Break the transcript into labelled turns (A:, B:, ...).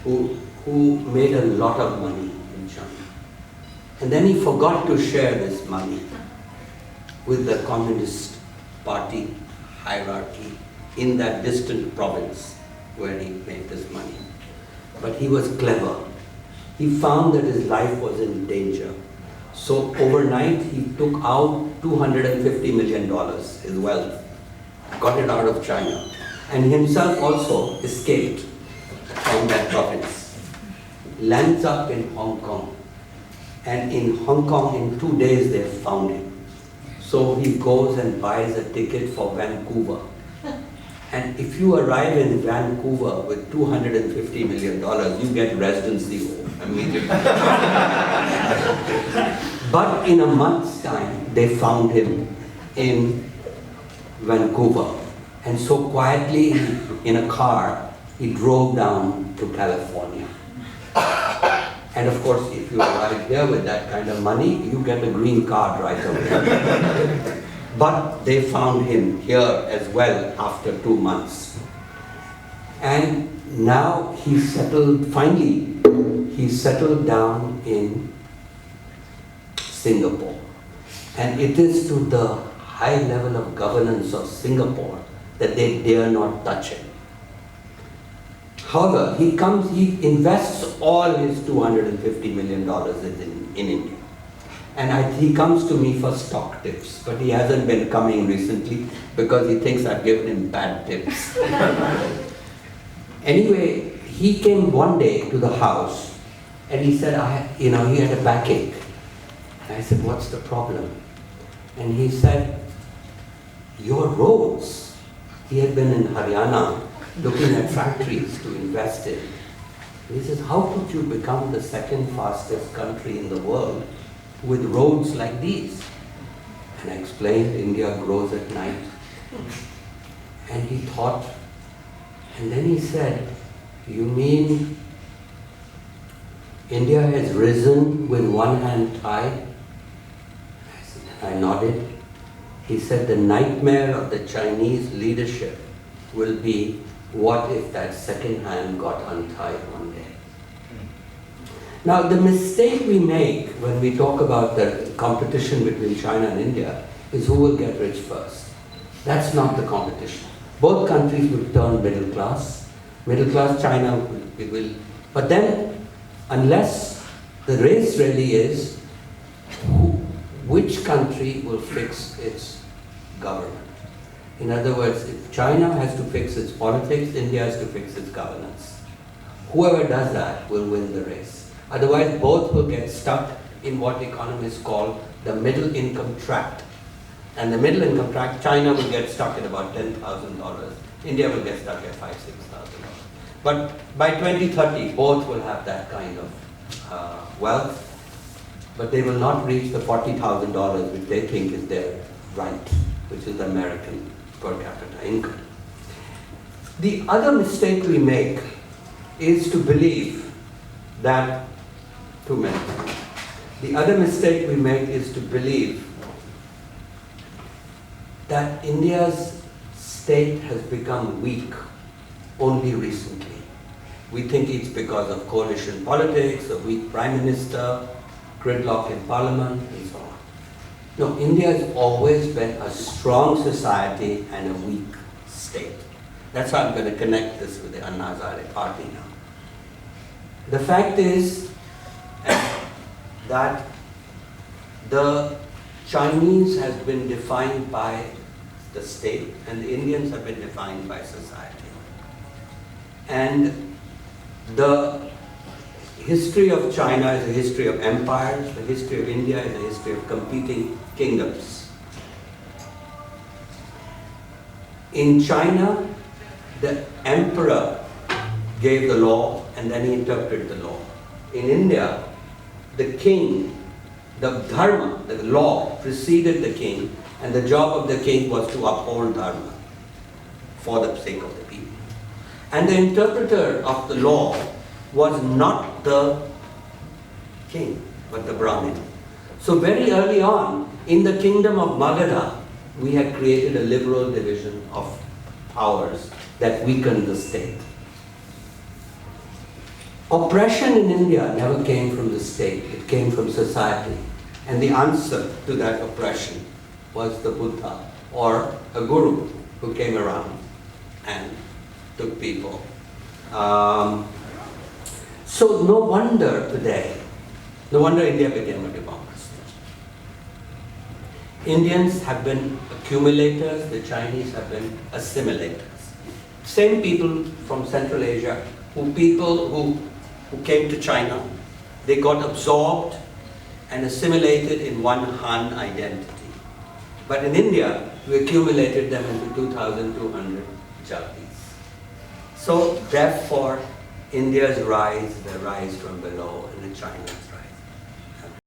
A: who made a lot of money in China. And then he forgot to share this money with the Communist Party hierarchy in that distant province where he made this money. But he was clever. He found that his life was in danger. So overnight he took out $250 million, his wealth, got it out of China, and himself also escaped from that province. Lands up in Hong Kong, and in Hong Kong in 2 days they found him. So he goes and buys a ticket for Vancouver. And if you arrive in Vancouver with $250 million, you get residency immediately. But in a month's time, they found him in Vancouver. And so quietly, in a car, he drove down to California. And of course, if you arrive here with that kind of money, you get a green card right away. But they found him here as well after 2 months. And now he settled, finally, he settled down in Singapore. And it is to the high level of governance of Singapore that they dare not touch him. However, he invests all his $250 million in India. And he comes to me for stock tips, but he hasn't been coming recently because he thinks I've given him bad tips. Anyway, he came one day to the house and he said, he had a backache. And I said, what's the problem? And he said, your roads. He had been in Haryana looking at factories to invest in. And he says, how could you become the second fastest country in the world with roads like these? And I explained, India grows at night. And he thought, and then he said, you mean India has risen with one hand tied? I nodded. He said, the nightmare of the Chinese leadership will be, what if that second hand got untied one day? Now, the mistake we make when we talk about the competition between China and India is who will get rich first. That's not the competition. Both countries will turn middle class. Middle class China will. But then, unless the race really is, which country will fix its government? In other words, if China has to fix its politics, India has to fix its governance. Whoever does that will win the race. Otherwise, both will get stuck in what economists call the middle income trap. And the middle income trap, China will get stuck at about $10,000. India will get stuck at $5,000, $6,000. But by 2030, both will have that kind of wealth, but they will not reach the $40,000 which they think is their right, which is the American per capita income. The other mistake we make is to believe that, 2 minutes. The other mistake we make is to believe that India's state has become weak only recently. We think it's because of coalition politics, a weak prime minister, gridlock in parliament, and so on. No, India has always been a strong society and a weak state. That's how I'm going to connect this with the Anna Hazare party now. The fact is that the Chinese has been defined by the state and the Indians have been defined by society. And the history of China is a history of empires, the history of India is a history of competing kingdoms. In China, the emperor gave the law and then he interpreted the law. In India, the king, the dharma, the law preceded the king, and the job of the king was to uphold dharma for the sake of the people. And the interpreter of the law was not the king, but the Brahmin. So very early on, in the kingdom of Magadha, we had created a liberal division of powers that weakened the state. Oppression in India never came from the state, it came from society. And the answer to that oppression was the Buddha, or a guru who came around and took people. So no wonder today, no wonder India became a democracy. Indians have been accumulators, the Chinese have been assimilators. Same people from Central Asia, who came to China, they got absorbed and assimilated in one Han identity. But in India, we accumulated them into 2,200 Jatis. So therefore, India's rise, the rise from below, and the China's